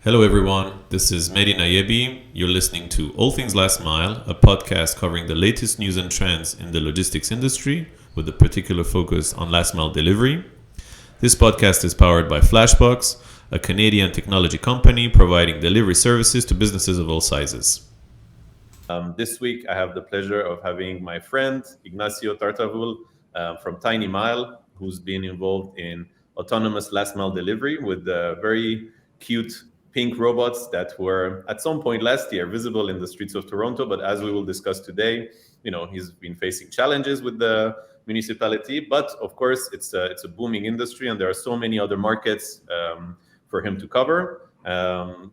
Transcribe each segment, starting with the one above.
Hello, everyone. This is Mehdi Nayebi. You're listening to All Things Last Mile, a podcast covering the latest news and trends in the logistics industry with a particular focus on last mile delivery. This podcast is powered by Flashbox, a Canadian technology company providing delivery services to businesses of all sizes. This week, I have the pleasure of having my friend Ignacio Tartavull from Tiny Mile, who's been involved in autonomous last mile delivery with very cute pink robots that were at some point last year visible in the streets of Toronto. But as we will discuss today, he's been facing challenges with the municipality. But of course, it's a booming industry, and there are so many other markets for him to cover.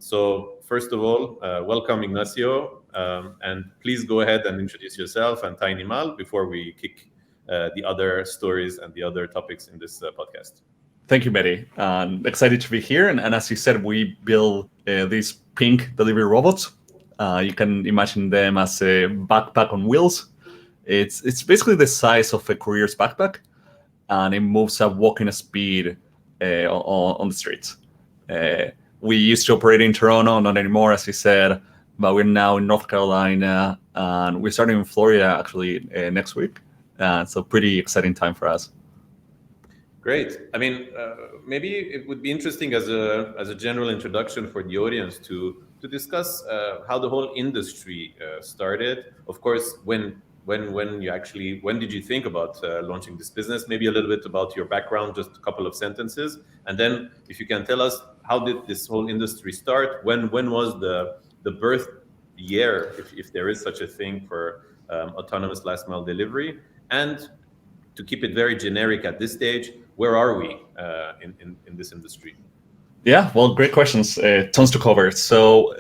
So first of all, welcome Ignacio, and please go ahead and introduce yourself and Tiny Mal before we kick the other stories and the other topics in this podcast. Thank you, Mehdi. Excited to be here. And as you said, we build these pink delivery robots. You can imagine them as a backpack on wheels. It's basically the size of a courier's backpack, and it moves at walking speed on the streets. We used to operate in Toronto, not anymore, as you said, but we're now in North Carolina, and we're starting in Florida actually next week. So pretty exciting time for us. Great. I mean, maybe it would be interesting as a general introduction for the audience to discuss how the whole industry started. Of course, when did you think about launching this business? Maybe a little bit about your background, just a couple of sentences, and then if you can tell us how did this whole industry start? When was the birth year, if there is such a thing for autonomous last mile delivery? And to keep it very generic at this stage, where are we in this industry? Yeah, well, great questions. Tons to cover. So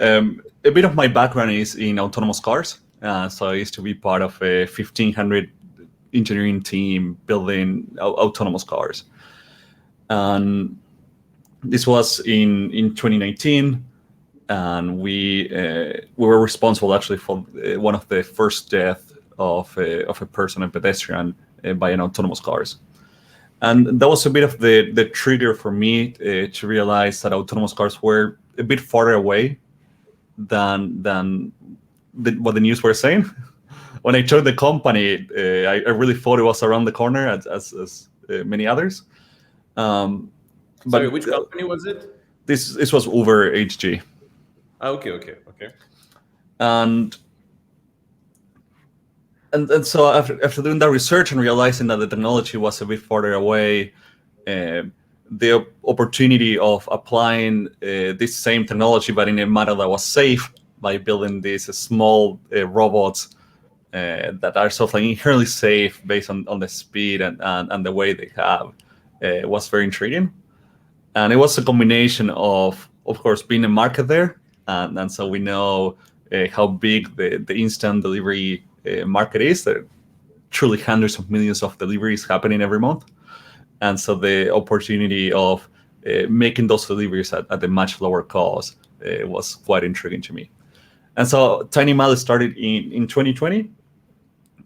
a bit of my background is in autonomous cars. So I used to be part of a 1,500 engineering team building autonomous cars. And this was in 2019. And we were responsible actually for one of the first deaths of a person, a pedestrian, by an autonomous cars. And that was a bit of the trigger for me to realize that autonomous cars were a bit farther away than what the news were saying. When I joined the company, I really thought it was around the corner, as many others. Sorry, which company was it? This was Uber HG. Okay. And so after doing that research and realizing that the technology was a bit farther away, the opportunity of applying this same technology but in a manner that was safe by building these small robots that are sort of inherently safe based on the speed and the way they have was very intriguing. And it was a combination of course, being a market there, and so we know how big the instant delivery market is. There are truly hundreds of millions of deliveries happening every month, and so the opportunity of making those deliveries at a much lower cost was quite intriguing to me. And so Tiny Mile started in 2020,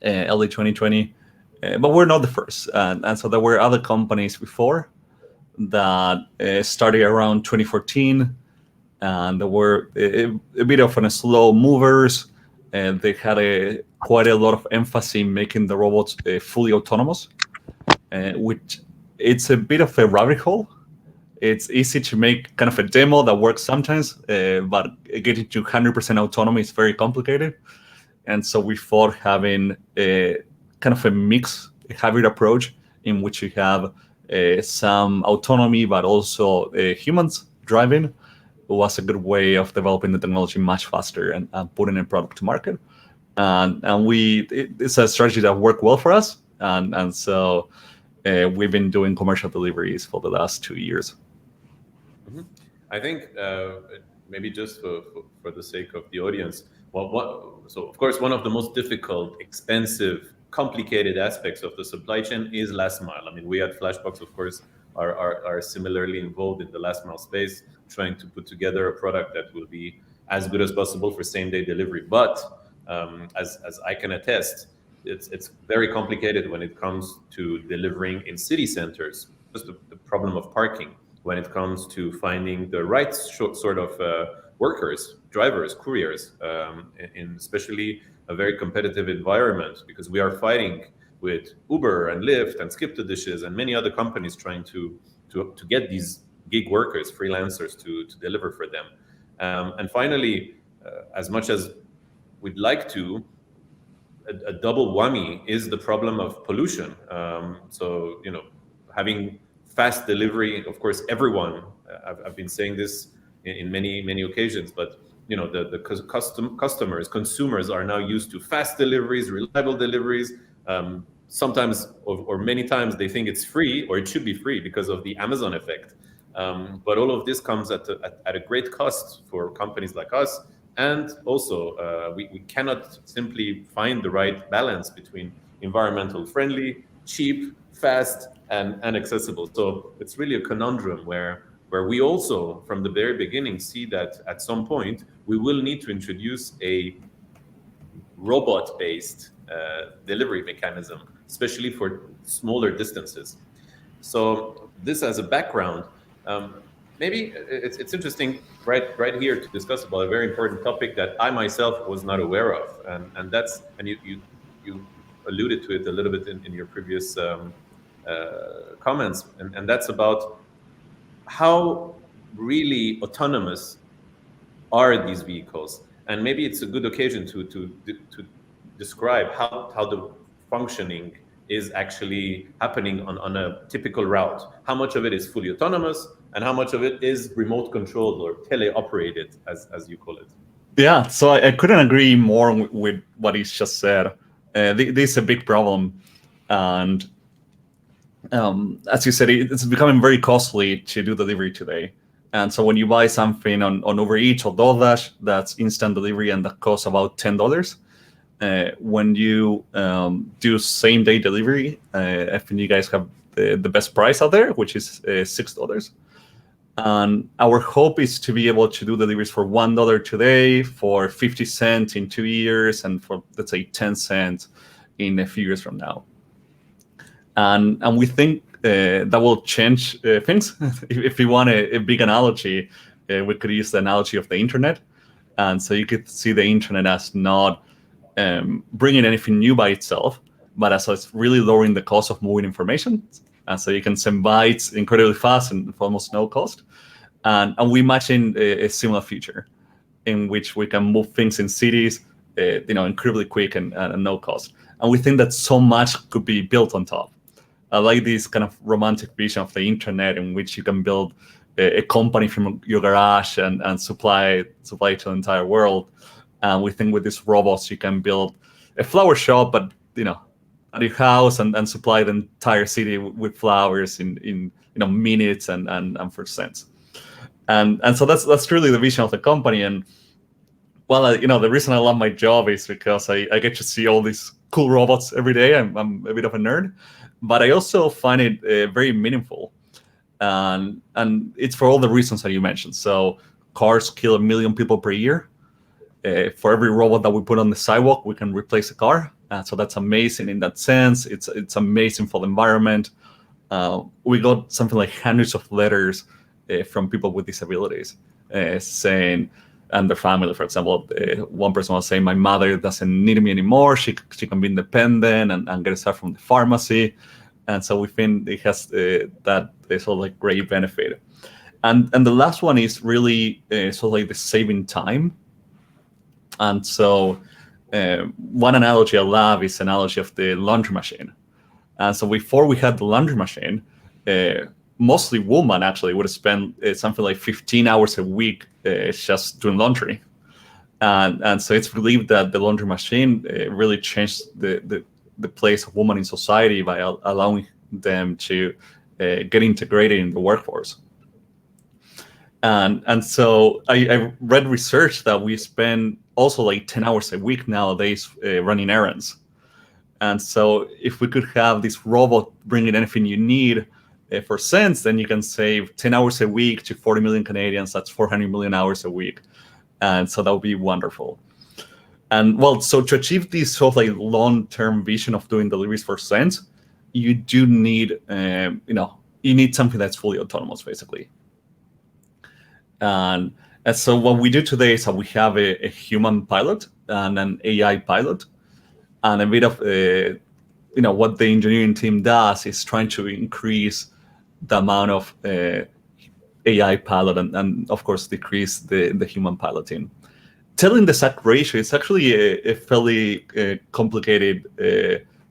early 2020, but we're not the first, and so there were other companies before that started around 2014, and there were a bit of slow movers. And they had quite a lot of emphasis in making the robots fully autonomous, which it's a bit of a rabbit hole. It's easy to make kind of a demo that works sometimes, but getting to 100% autonomy is very complicated. And so we thought having a kind of a mix, a hybrid approach in which you have some autonomy, but also humans driving, was a good way of developing the technology much faster and putting a product to market. And it's a strategy that worked well for us. And so we've been doing commercial deliveries for the last 2 years. Mm-hmm. I think maybe just for the sake of the audience, so of course, one of the most difficult, expensive, complicated aspects of the supply chain is last mile. I mean, we at Flashbox, of course, are similarly involved in the last mile space, trying to put together a product that will be as good as possible for same day delivery. But as I can attest, it's very complicated when it comes to delivering in city centers. Just the problem of parking. when it comes to finding the right sort of workers, drivers, couriers, in especially a very competitive environment, because we are fighting with Uber and Lyft and Skip the Dishes and many other companies trying to get these gig workers, freelancers, to deliver for them. And finally, as much as we'd like to, a double whammy is the problem of pollution. So, having fast delivery, of course, everyone, I've been saying this in many occasions, but the customers, consumers are now used to fast deliveries, reliable deliveries. Sometimes or many times they think it's free, or it should be free because of the Amazon effect. But all of this comes at a great cost for companies like us. And also, we cannot simply find the right balance between environmental friendly, cheap, fast, and accessible. So it's really a conundrum where we also, from the very beginning, see that at some point we will need to introduce a robot-based delivery mechanism, especially for smaller distances. So this as a background, maybe it's interesting right here to discuss about a very important topic that I myself was not aware of, and that's, and you alluded to it a little bit in your previous comments, and that's about how really autonomous are these vehicles, and maybe it's a good occasion to describe how the functioning is actually happening on a typical route. How much of it is fully autonomous, and how much of it is remote controlled or teleoperated, as you call it. Yeah, so I couldn't agree more with what he's just said. This is a big problem, and as you said, it's becoming very costly to do delivery today. And so when you buy something on Uber Eats or DoorDash, that's instant delivery, and that costs about $10. When you do same day delivery, I think you guys have the best price out there, which is $6. And our hope is to be able to do deliveries for $1 today, for 50 cents in 2 years, and for, let's say, 10 cents in a few years from now. And we think that will change things. If we want a big analogy, we could use the analogy of the internet. And so you could see the internet as not bringing anything new by itself, but as it's really lowering the cost of moving information. And so you can send bytes incredibly fast and for almost no cost. And we imagine a similar future in which we can move things in cities, incredibly quick and no cost. And we think that so much could be built on top. I like this kind of romantic vision of the internet in which you can build a company from your garage and supply to the entire world. And we think with these robots, you can build a flower shop, but at your house and supply the entire city with flowers in minutes and for cents. And so that's really the vision of the company. And well, the reason I love my job is because I get to see all these cool robots every day. I'm a bit of a nerd, but I also find it very meaningful. And it's for all the reasons that you mentioned. So cars kill 1 million people per year. For every robot that we put on the sidewalk, we can replace a car. So that's amazing in that sense. It's amazing for the environment. We got something like hundreds of letters from people with disabilities saying, and their family, for example, one person was saying, my mother doesn't need me anymore. She can be independent and get stuff from the pharmacy. And so we think it has that sort of like great benefit. And the last one is really sort of like the saving time. And so one analogy I love is analogy of the laundry machine. And so before we had the laundry machine, mostly women actually would spend something like 15 hours a week just doing laundry. And so it's believed that the laundry machine really changed the place of women in society by allowing them to get integrated in the workforce. And so I read research that we spend also like 10 hours a week nowadays running errands. And so if we could have this robot bringing anything you need for cents, then you can save 10 hours a week to 40 million Canadians. That's 400 million hours a week. And so that would be wonderful. And well, so to achieve this sort of like long-term vision of doing deliveries for cents, you do need, you need something that's fully autonomous, basically. And so what we do today is that we have a human pilot and an AI pilot, and a bit of what the engineering team does is trying to increase the amount of AI pilot and of course decrease the human piloting. Telling the exact ratio is actually a fairly complicated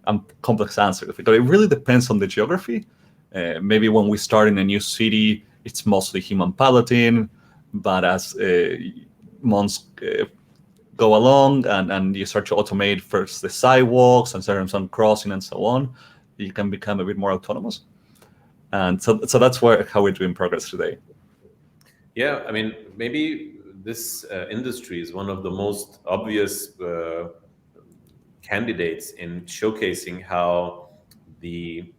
and complex answer, because it really depends on the geography. Maybe when we start in a new city, it's mostly human piloting, but as months go along and you start to automate first the sidewalks and some crossing and so on, you can become a bit more autonomous. And so that's how we're doing progress today. Yeah, I mean, maybe this industry is one of the most obvious candidates in showcasing how the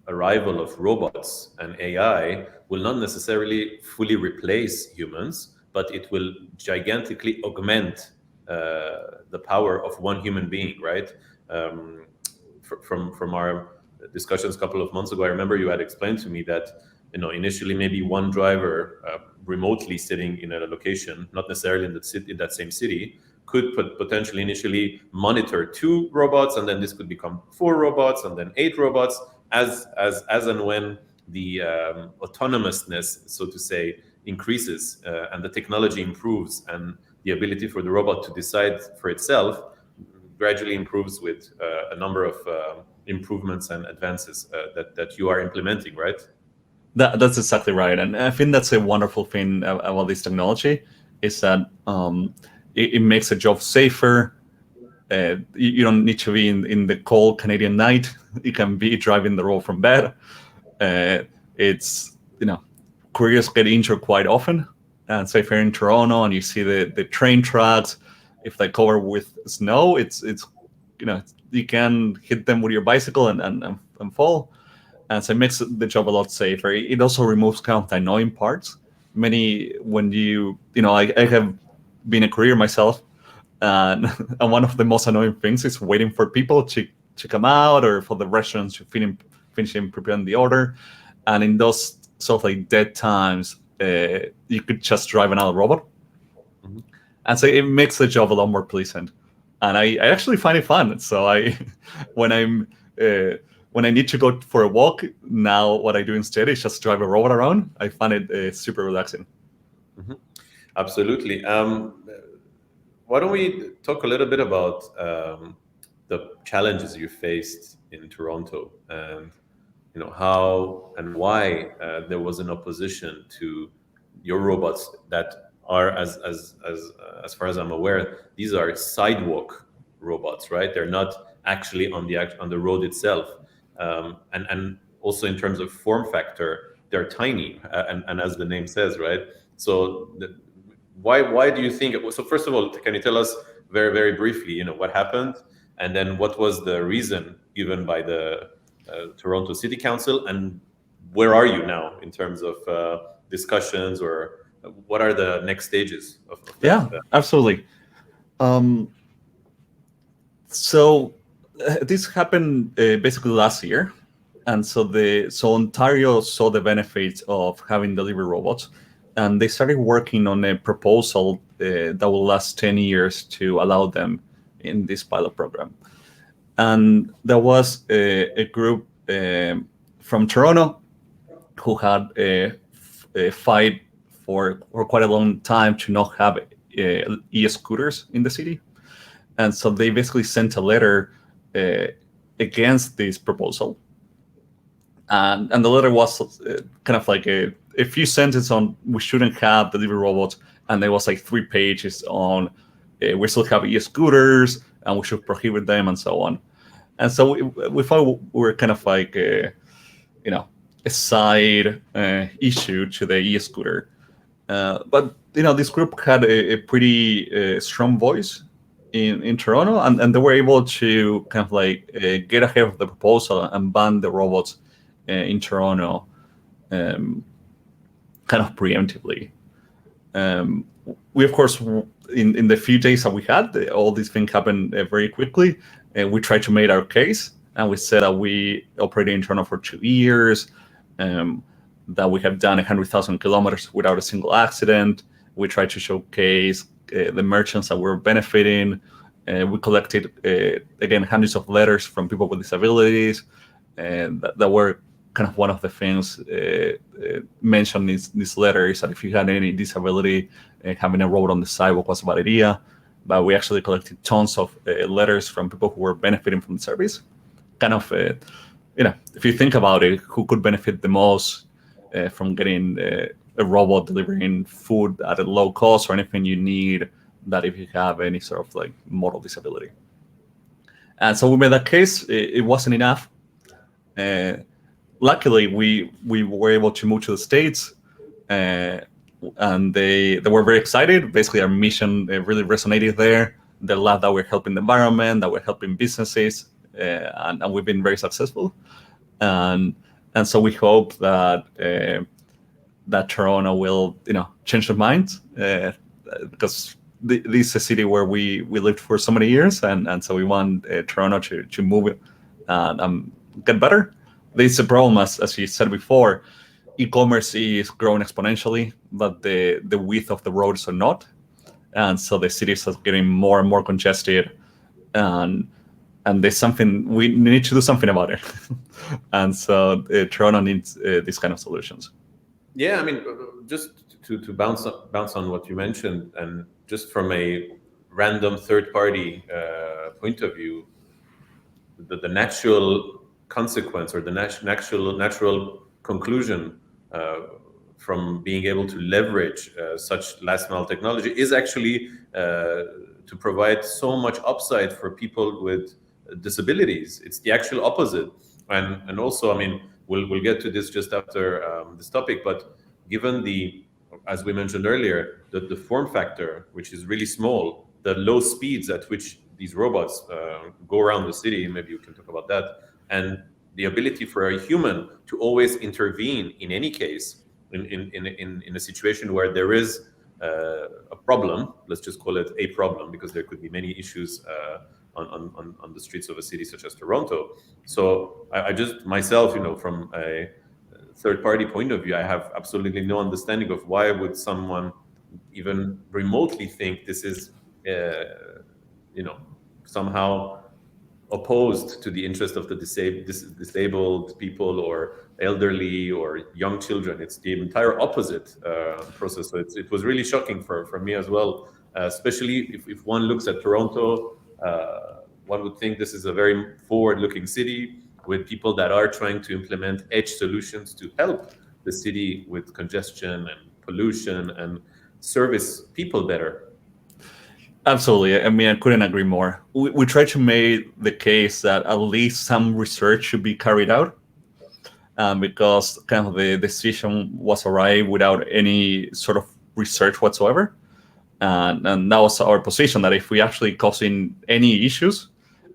arrival of robots and AI will not necessarily fully replace humans, but it will gigantically augment the power of one human being, right? From our discussions a couple of months ago, I remember you had explained to me that initially maybe one driver remotely sitting in a location, not necessarily in that same city, could potentially initially monitor 2 robots, and then this could become 4 robots, and then 8 robots, as and when the autonomousness, so to say, increases and the technology improves, and the ability for the robot to decide for itself gradually improves with a number of improvements and advances that you are implementing, right? That's exactly right, and I think that's a wonderful thing about this technology, is that it makes the job safer. You don't need to be in the cold Canadian night. You can be driving the road from bed. It's couriers get injured quite often, and so if you're in Toronto and you see the train tracks, if they cover with snow, it's you can hit them with your bicycle and fall. And so it makes the job a lot safer. It also removes kind of the annoying parts. When I have been a courier myself, and, and one of the most annoying things is waiting for people to come out, or for the restaurants to finish preparing the order. And in those sort of like dead times, you could just drive another robot. Mhm. And so it makes the job a lot more pleasant. And I actually find it fun. So when I'm when I need to go for a walk now, what I do instead is just drive a robot around. I find it super relaxing. Mhm. Absolutely. Why don't we talk a little bit about the challenges you faced in Toronto, and how and why there was an opposition to your robots that are, as far as I'm aware, these are sidewalk robots, right? They're not actually on the road itself, and also in terms of form factor, they're tiny, and as the name says, right? So why do you think so? First of all, can you tell us very very briefly, what happened, and then what was the reason given by the Toronto City Council, and where are you now in terms of discussions, or what are the next stages of that? Yeah, absolutely. Um, so this happened basically last year, and so Ontario saw the benefits of having delivery robots, and they started working on a proposal that will last 10 years to allow them in this pilot program. And there was a group from Toronto who had a fight for quite a long time to not have e-scooters in the city. And so they basically sent a letter against this proposal. And the letter was kind of like a few sentences on we shouldn't have delivery robots, and there was like 3 pages on we still have e-scooters and we should prohibit them and so on. And so we thought we were kind of like a side issue to the e-scooter. But this group had a pretty strong voice in Toronto, and they were able to kind of like get ahead of the proposal and ban the robots in Toronto, kind of preemptively. We of course, in the few days that we had, all these things happened very quickly. We tried to make our case, and we said that we operated in Toronto for 2 years. that we have done 100,000 kilometers without a single accident. We try to showcase the merchants that were benefiting. We collected, again, hundreds of letters from people with disabilities, and that were kind of one of the things mentioned in this letter is that if you had any disability, having a road on the sidewalk was a bad idea. But we actually collected tons of letters from people who were benefiting from the service. Kind of, if you think about it, who could benefit the most from getting a robot delivering food at a low cost or anything you need that if you have any sort of like motor disability. And so we made that case. It wasn't enough. Luckily, we were able to move to the States, and they were very excited. Basically, our mission really resonated there. They loved that we're helping the environment, that we're helping businesses, and we've been very successful. And so we hope that that Toronto will, change their mind, because this is a city where we lived for so many years, and so we want Toronto to move and get better. There's a problem, as you said before. E-commerce is growing exponentially, but the width of the roads are not, and so the cities are getting more and more congested, and there's something we need to do something about it. And so Toronto needs these kind of solutions. Yeah, I mean, just to bounce on what you mentioned, and just from a random third-party point of view, the natural consequence or the natural conclusion from being able to leverage such last mile technology is actually to provide so much upside for people with disabilities. It's the actual opposite. And also, I mean, we'll get to this just after this topic, but given as we mentioned earlier, the form factor, which is really small, the low speeds at which these robots go around the city, maybe you can talk about that, and the ability for a human to always intervene in any case, in a situation where there is a problem. Let's just call it a problem, because there could be many issues on the streets of a city such as Toronto. So I just myself, from a third-party point of view, I have absolutely no understanding of why would someone even remotely think this is, somehow opposed to the interest of the disabled people or elderly or young children. It's the entire opposite process. So it was really shocking for me as well, especially if one looks at Toronto. One would think this is a very forward-looking city with people that are trying to implement edge solutions to help the city with congestion and pollution and service people better. Absolutely. I mean, I couldn't agree more. We try to make the case that at least some research should be carried out, because kind of the decision was arrived without any sort of research whatsoever. And that was our position, that if we actually causing any issues,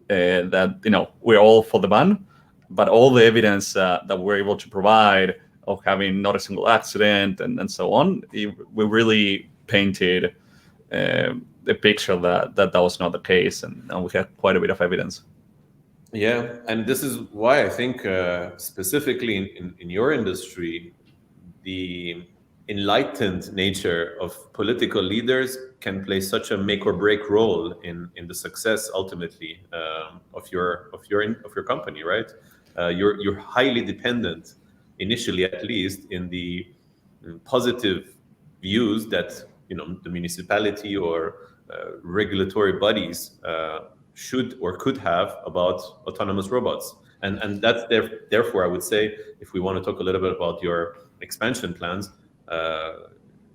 that, we're all for the ban, but all the evidence that we're able to provide of having not a single accident and so on, we really painted the picture that was not the case, and we had quite a bit of evidence. Yeah, and this is why I think specifically in your industry, the enlightened nature of political leaders can play such a make or break role in the success ultimately of your company, right? You're highly dependent, initially at least, in the positive views that the municipality or regulatory bodies should or could have about autonomous robots. And that's therefore, I would say, if we want to talk a little bit about your expansion plans,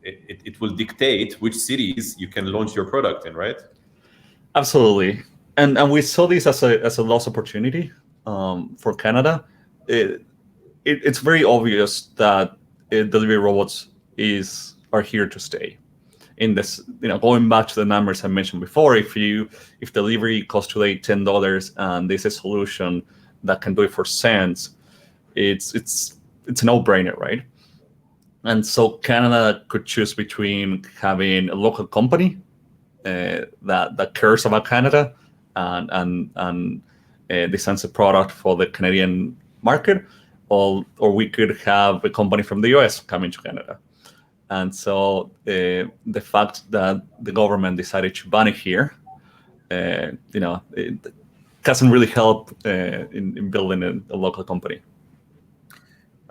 it will dictate which cities you can launch your product in, right? Absolutely. And we saw this as a lost opportunity for Canada. It's very obvious that delivery robots are here to stay. In this, going back to the numbers I mentioned before, if delivery costs today $10 and there's a solution that can do it for cents, it's a no-brainer, right? And so Canada could choose between having a local company that cares about Canada and designs a product for the Canadian market, or we could have a company from the US coming to Canada. And so the fact that the government decided to ban it here, it doesn't really help in building a local company.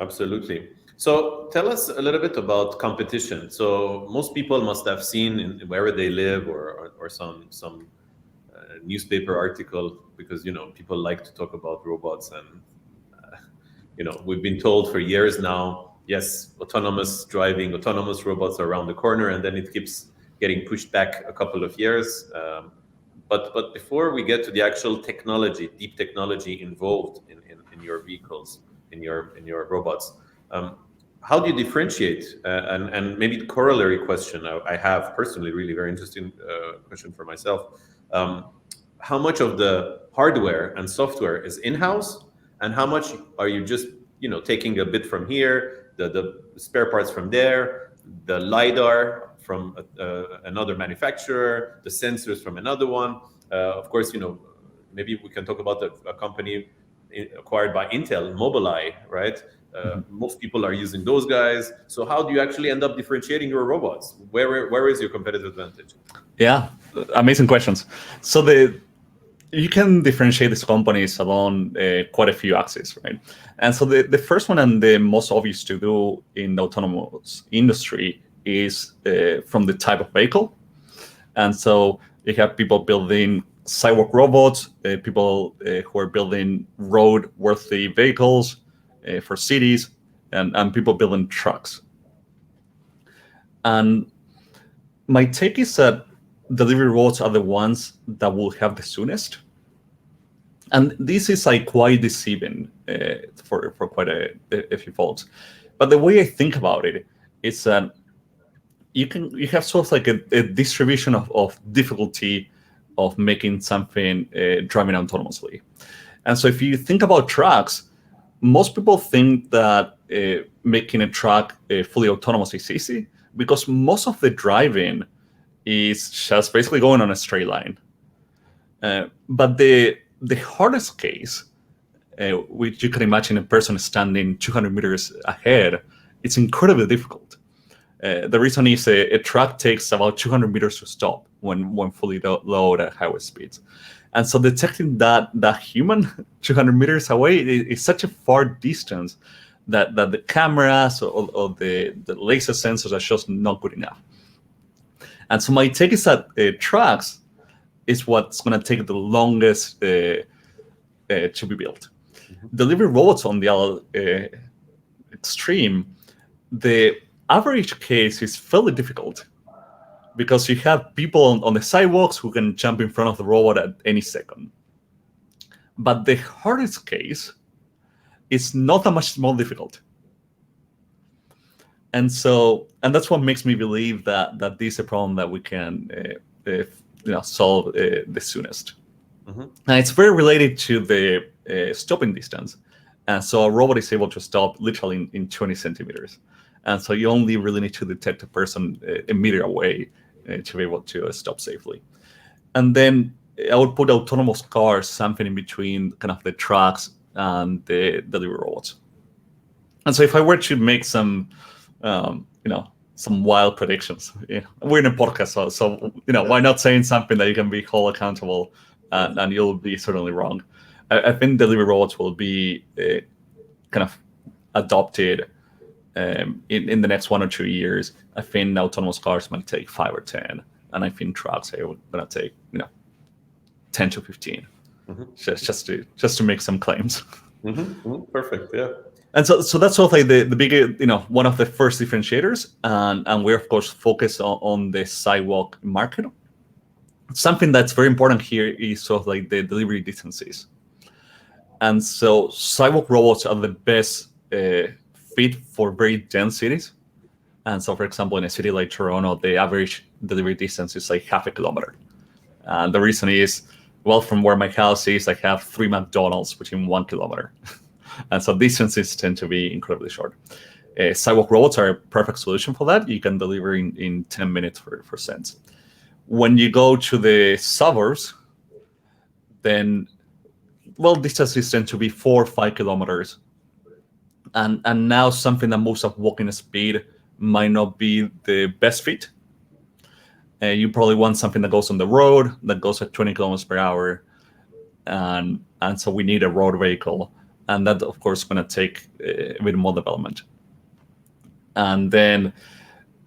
Absolutely. So tell us a little bit about competition. So most people must have seen wherever they live or some newspaper article, because people like to talk about robots, and we've been told for years now, yes, autonomous driving, autonomous robots are around the corner, and then it keeps getting pushed back a couple of years. But before we get to the actual technology, deep technology involved in your vehicles, in your robots, how do you differentiate? And maybe the corollary question I have personally, really very interesting question for myself. How much of the hardware and software is in-house, and how much are you just taking a bit from here, the spare parts from there, the LiDAR from another manufacturer, the sensors from another one? Of course, maybe we can talk about a company acquired by Intel, Mobileye, right? Most people are using those guys. So how do you actually end up differentiating your robots? Where is your competitive advantage? Yeah, amazing questions. So you can differentiate these companies along quite a few axes, right? And so the first one, and the most obvious to do in the autonomous industry, is from the type of vehicle. And so you have people building sidewalk robots, people who are building road-worthy vehicles for cities, and people building trucks. And my take is that delivery robots are the ones that will have the soonest. And this is quite deceiving for quite a few folks. But the way I think about it is that you have sort of a distribution of difficulty of making something driving autonomously. And so if you think about trucks, most people think that making a truck fully autonomous is easy, because most of the driving is just basically going on a straight line. But the hardest case, which you can imagine a person standing 200 meters ahead, it's incredibly difficult. The reason is a truck takes about 200 meters to stop when fully loaded at highway speeds. And so detecting that human 200 meters away is such a far distance that the cameras or the laser sensors are just not good enough. And so my take is that trucks is what's going to take the longest to be built. Delivery robots, on the other extreme, the average case is fairly difficult, because you have people on the sidewalks who can jump in front of the robot at any second. But the hardest case is not that much more difficult. And that's what makes me believe that this is a problem that we can solve the soonest. And it's very related to the stopping distance. And so a robot is able to stop literally in 20 centimeters. And so you only really need to detect a person a meter away to be able to stop safely. And then I would put autonomous cars something in between kind of the trucks and the delivery robots. And so if I were to make some wild predictions, we're in a podcast, so why not saying something that you can be held accountable, and you'll be certainly wrong. I think delivery robots will be kind of adopted in the next 1 or 2 years. I think autonomous cars might take 5 or 10, and I think trucks are going to take 10 to 15. Just to make some claims. Perfect. Yeah. And so that's sort of the big, one of the first differentiators, and we're of course focused on the sidewalk market. Something that's very important here is sort of the delivery distances. And so sidewalk robots are the best fit for very dense cities. And so, for example, in a city like Toronto, the average delivery distance is like half a kilometer. And the reason is, well, from where my house is, I have 3 McDonald's within 1 kilometer. And so distances tend to be incredibly short. Sidewalk robots are a perfect solution for that. You can deliver in 10 minutes for cents. When you go to the suburbs, then, well, distances tend to be 4 or 5 kilometers. And now something that moves at walking speed might not be the best fit. You probably want something that goes on the road, that goes at 20 kilometers per hour, and so we need a road vehicle, and that of course is going to take a bit more development. And then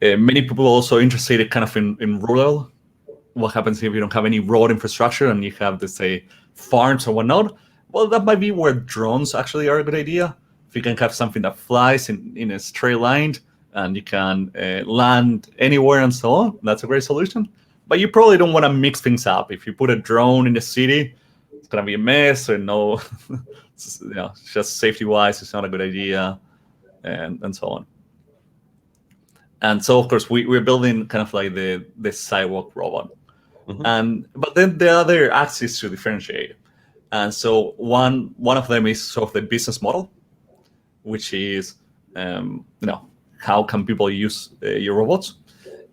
many people also interested kind of in rural. What happens if you don't have any road infrastructure and you have to say farms or whatnot? Well, that might be where drones actually are a good idea. If you can have something that flies in a straight line and you can land anywhere and so on, that's a great solution. But you probably don't want to mix things up. If you put a drone in the city, it's gonna be a mess, or no, just safety wise, it's not a good idea, and so on. And so, of course, we're building kind of like the sidewalk robot. And but then the other axis to differentiate. And so one of them is sort of the business model, which is how can people use your robots?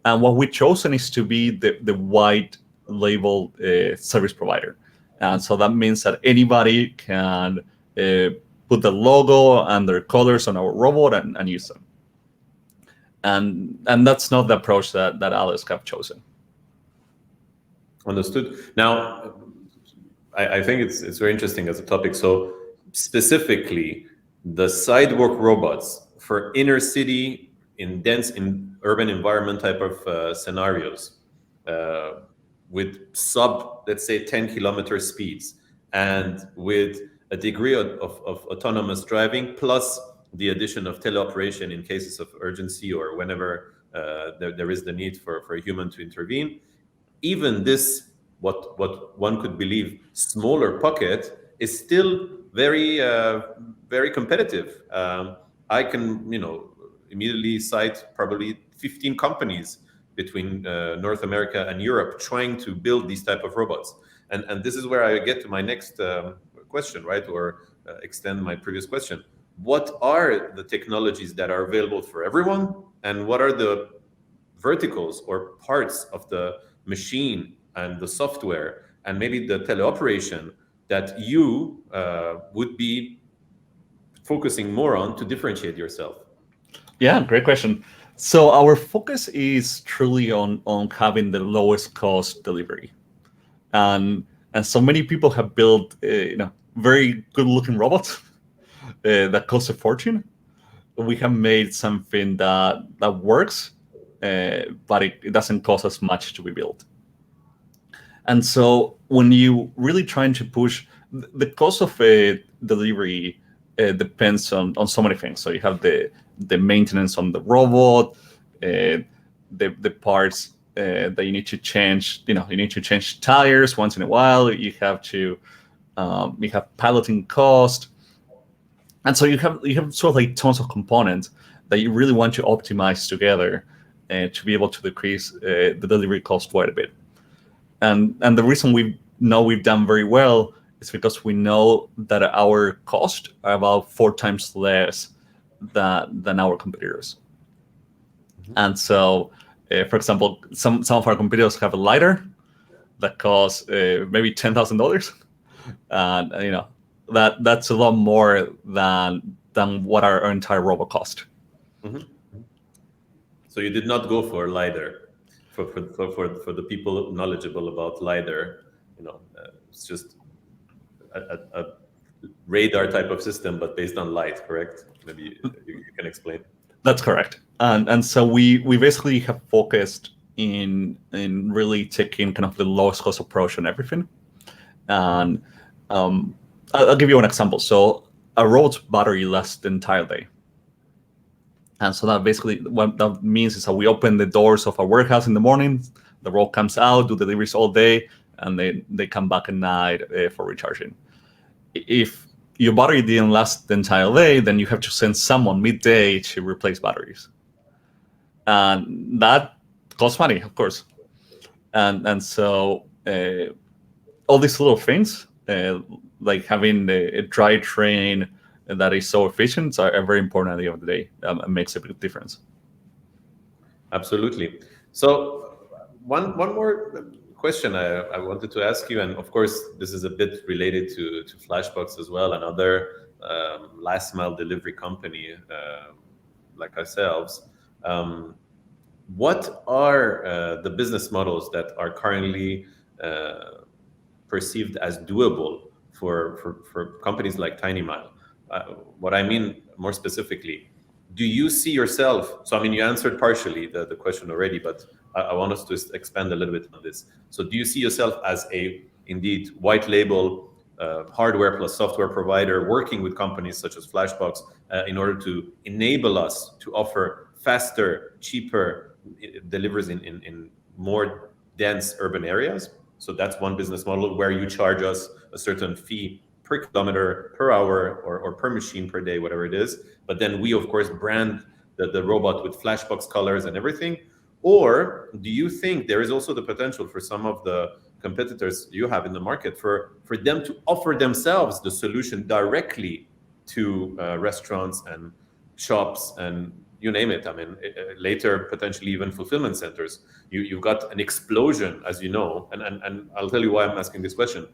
And what we've chosen is to be the white label service provider. And so that means that anybody can put the logo and their colors on our robot and use them. And that's not the approach that others have chosen. Understood. Now, I think it's very interesting as a topic. So specifically, the sidewalk robots for inner city in dense in urban environment type of scenarios with let's say 10 kilometer speeds and with a degree of autonomous driving plus the addition of teleoperation in cases of urgency or whenever there is the need for a human to intervene. Even this, what one could believe, smaller pocket is still very competitive. I can immediately cite probably 15 companies between North America and Europe trying to build these type of robots. And this is where I get to my next question, right? Or extend my previous question. What are the technologies that are available for everyone, and what are the verticals or parts of the machine and the software and maybe the teleoperation that you would be focusing more on to differentiate yourself? Yeah, great question. So our focus is truly on having the lowest cost delivery, and so many people have built very good looking robots that cost a fortune. We have made something that works, but it doesn't cost as much to be built. And so when you really trying to push the cost of a delivery depends on so many things. So you have the maintenance on the robot, the parts that you need to change. You need to change tires once in a while. You have piloting cost, and so you have sort of like tons of components that you really want to optimize together to be able to decrease the delivery cost quite a bit. And the reason we've done very well is because we know that our costs are about 4 times less than our competitors. Mm-hmm. And so, for example, some of our competitors have a lidar that costs maybe $10,000, and that's a lot more than what our entire robot cost. Mm-hmm. So you did not go for lidar. For the people knowledgeable about lidar, it's just a radar type of system, but based on light, correct? Maybe you can explain. That's correct. And so we basically have focused in really taking kind of the lowest cost approach on everything. And I'll give you an example. So a robot's battery lasts the entire day. And so that basically what that means is that we open the doors of our warehouse in the morning, the robot comes out, do deliveries all day, and they come back at night for recharging. If your battery didn't last the entire day, then you have to send someone midday to replace batteries. And that costs money, of course. And so all these little things, like having a drivetrain that is so efficient are very important at the end of the day. It makes a big difference. Absolutely. So one more question I wanted to ask you, and of course this is a bit related to Flashbox as well and other last mile delivery company like ourselves, what are the business models that are currently perceived as doable for companies like Tiny Mile? What I mean more specifically, do you see yourself? So, I mean, you answered partially the question already, but I want us to expand a little bit on this. So, do you see yourself as a indeed white label hardware plus software provider working with companies such as Flashbox in order to enable us to offer faster, cheaper deliveries in more dense urban areas? So that's one business model where you charge us a certain fee per kilometer, per hour, or per machine per day, whatever it is. But then we, of course, brand the robot with Flashbox colors and everything. Or do you think there is also the potential for some of the competitors you have in the market for them to offer themselves the solution directly to restaurants and shops and you name it? I mean, later potentially even fulfillment centers. You've got an explosion, as you know, and I'll tell you why I'm asking this question.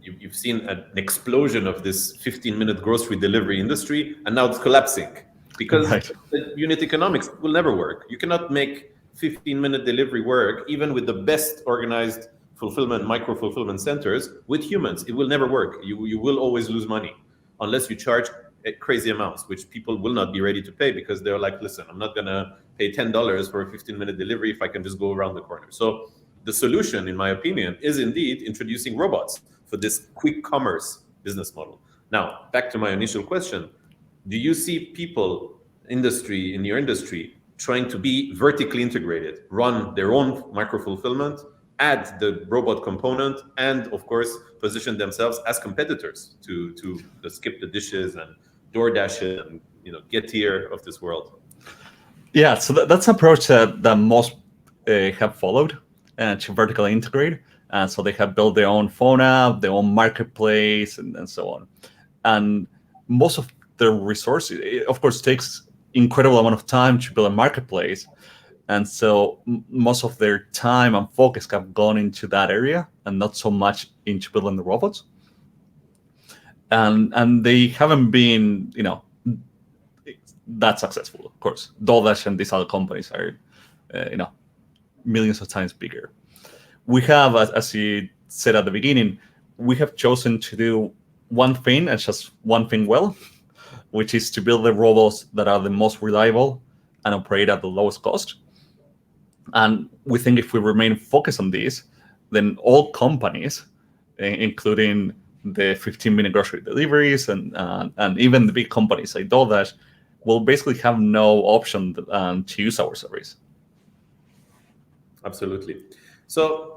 You've seen an explosion of this 15-minute grocery delivery industry, and now it's collapsing because Right. the unit economics will never work. You cannot make 15-minute delivery work, even with the best organized fulfillment, micro fulfillment centers with humans. It will never work. You will always lose money unless you charge crazy amounts, which people will not be ready to pay because they're like, listen, I'm not gonna pay $10 for a 15-minute delivery if I can just go around the corner. So the solution, in my opinion, is indeed introducing robots for this quick commerce business model. Now, back to my initial question, do you see people in your industry trying to be vertically integrated, run their own micro fulfillment, add the robot component, and of course position themselves as competitors to the Skip the Dishes and DoorDash and Getir of this world? Yeah, so that's an approach that most have followed to vertically integrate. And so they have built their own phone app, their own marketplace, and so on. And most of their resources, it, of course, takes incredible amount of time to build a marketplace. And so most of their time and focus have gone into that area and not so much into building the robots. And they haven't been, that successful. Of course, DoorDash and these other companies are, millions of times bigger. We have, as you said at the beginning, we have chosen to do one thing and just one thing well, which is to build the robots that are the most reliable and operate at the lowest cost. And we think if we remain focused on this, then all companies, including the 15-minute grocery deliveries and even the big companies like DoorDash, will basically have no option to use our service. Absolutely. So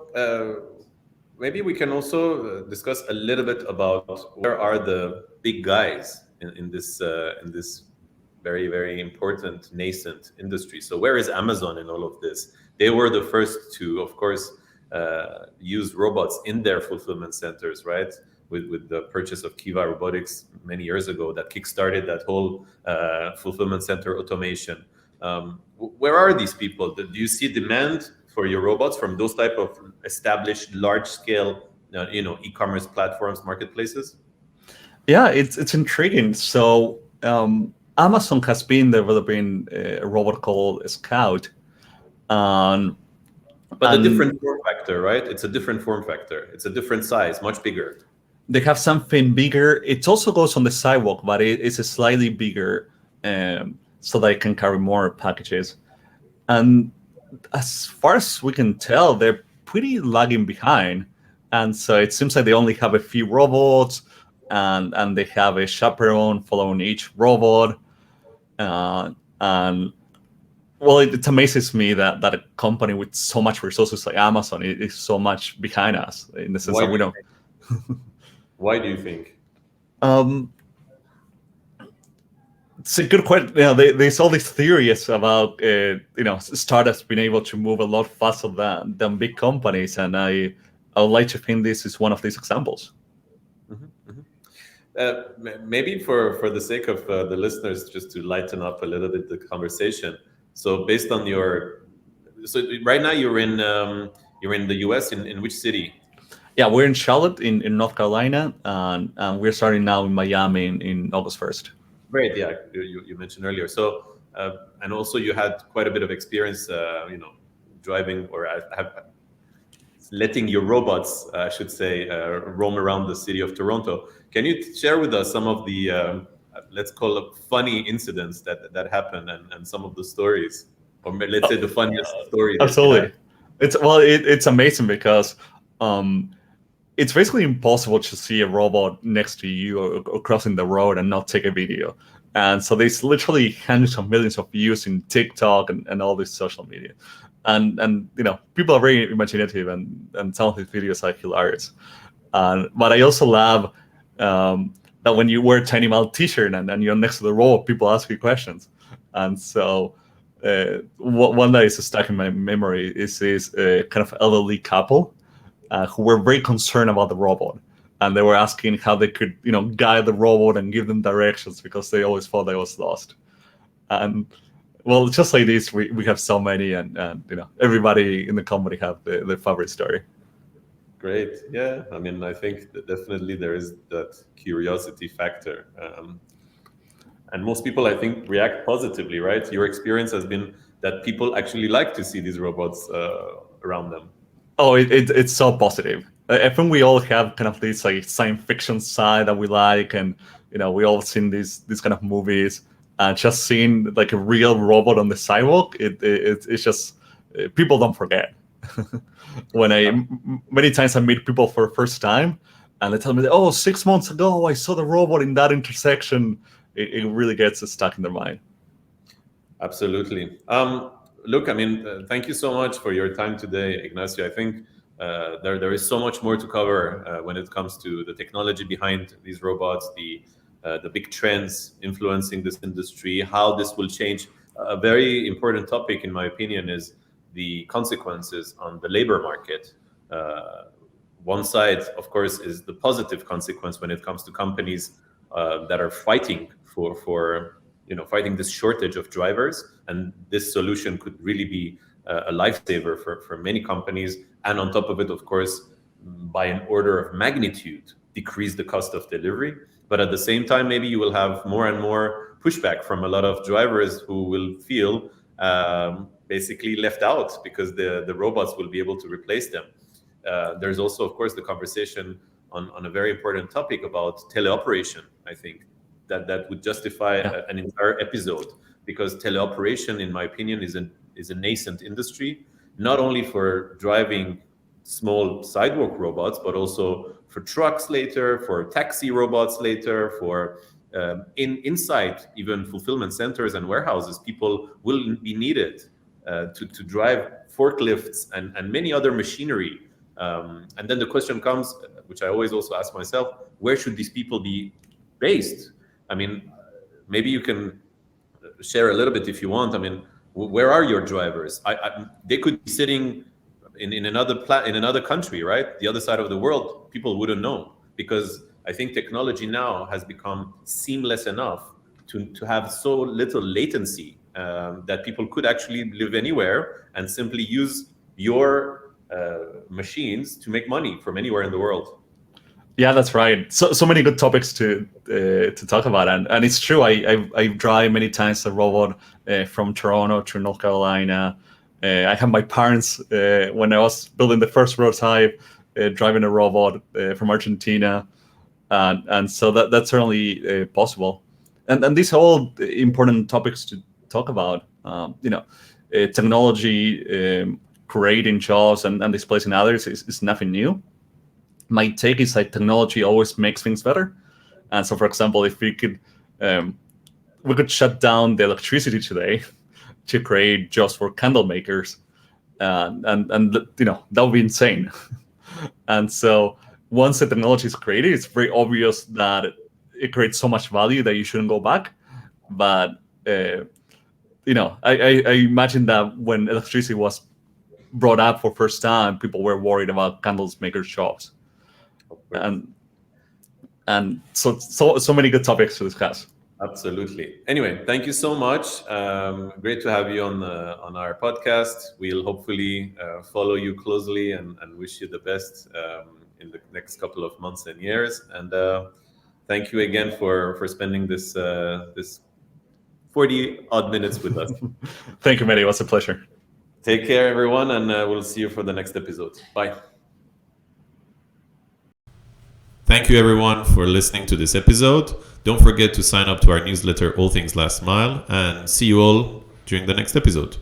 maybe we can also discuss a little bit about where are the big guys in this very, very important nascent industry. So where is Amazon in all of this? They were the first to, of course, use robots in their fulfillment centers, right? With the purchase of Kiva Robotics many years ago, that kickstarted that whole fulfillment center automation. Where are these people? Do you see demand for your robots from those type of established large-scale, e-commerce platforms, marketplaces? Yeah, it's intriguing. So Amazon has been developing a robot called Scout. But a different form factor, right? It's a different form factor. It's a different size, much bigger. They have something bigger. It also goes on the sidewalk, but it's a slightly bigger, so that it can carry more packages. And as far as we can tell, they're pretty lagging behind. And so it seems like they only have a few robots, and they have a chaperone following each robot. And well, it amazes me that a company with so much resources like Amazon is so much behind us in the sense that we don't. Why do you think? It's a good question. There's all these theories about startups being able to move a lot faster than big companies, and I would like to think this is one of these examples. Mm-hmm, mm-hmm. Maybe for the sake of the listeners, just to lighten up a little bit the conversation. So based on so right now you're in the US, in which city? Yeah, we're in Charlotte in North Carolina, and we're starting now in Miami in August 1st. Great. Yeah, you mentioned earlier. So, and also you had quite a bit of experience, driving or have letting your robots, I should say, roam around the city of Toronto. Can you share with us some of the, let's call it funny incidents that happened and some of the stories, or let's say the funniest story that you had? Absolutely. It's amazing because um, it's basically impossible to see a robot next to you or crossing the road and not take a video. And so there's literally hundreds of millions of views in TikTok and all this social media. And people are very imaginative, and some of these videos are hilarious. But I also love that when you wear a Tiny Mouth t-shirt and you're next to the robot, people ask you questions. And so one that is stuck in my memory is this kind of elderly couple who were very concerned about the robot, and they were asking how they could, guide the robot and give them directions because they always thought they was lost. And well, just like this, we have so many, and everybody in the company have their favorite story. Great. Yeah. I mean, I think that definitely there is that curiosity factor. And most people, I think, react positively, right? Your experience has been that people actually like to see these robots around them. Oh, it's so positive. I think we all have kind of this like science fiction side that we like, and we all seen these kind of movies, and just seeing like a real robot on the sidewalk, it's just people don't forget. When many times I meet people for the first time, and they tell me, "Oh, 6 months ago I saw the robot in that intersection," it really gets stuck in their mind. Absolutely. Look, I mean, thank you so much for your time today, Ignacio. I think there is so much more to cover when it comes to the technology behind these robots, the big trends influencing this industry, how this will change. A very important topic, in my opinion, is the consequences on the labor market. One side, of course, is the positive consequence when it comes to companies that are fighting for fighting this shortage of drivers, and this solution could really be a lifesaver for many companies. And on top of it, of course, by an order of magnitude, decrease the cost of delivery. But at the same time, maybe you will have more and more pushback from a lot of drivers who will feel basically left out because the robots will be able to replace them. There's also, of course, the conversation on a very important topic about teleoperation. I think that would justify an entire episode, because teleoperation, in my opinion, is a nascent industry, not only for driving small sidewalk robots, but also for trucks later, for taxi robots later, for inside even fulfillment centers and warehouses. People will be needed to drive forklifts and many other machinery. And then the question comes, which I always also ask myself, where should these people be based? I mean, maybe you can share a little bit if you want. I mean, where are your drivers? They could be sitting in another country, right? The other side of the world. People wouldn't know, because I think technology now has become seamless enough to have so little latency that people could actually live anywhere and simply use your machines to make money from anywhere in the world. Yeah, that's right. So many good topics to talk about, and it's true. I drive many times a robot from Toronto to North Carolina. I have my parents when I was building the first prototype, driving a robot from Argentina, and so that's certainly possible. And these are all important topics to talk about. Technology creating jobs and displacing others is nothing new. My take is that technology always makes things better. And so, for example, if we could shut down the electricity today to create jobs for candle makers, and that would be insane. And so, once the technology is created, it's very obvious that it creates so much value that you shouldn't go back. But I imagine that when electricity was brought up for first time, people were worried about candles makers' jobs. And so many good topics to discuss. Absolutely. Anyway, thank you so much. Great to have you on our podcast. We'll hopefully follow you closely and wish you the best in the next couple of months and years. And thank you again for spending this 40 odd minutes with us. Thank you, Mehdi. It was a pleasure. Take care, everyone, and we'll see you for the next episode. Bye. Thank you, everyone, for listening to this episode. Don't forget to sign up to our newsletter, All Things Last Mile, and see you all during the next episode.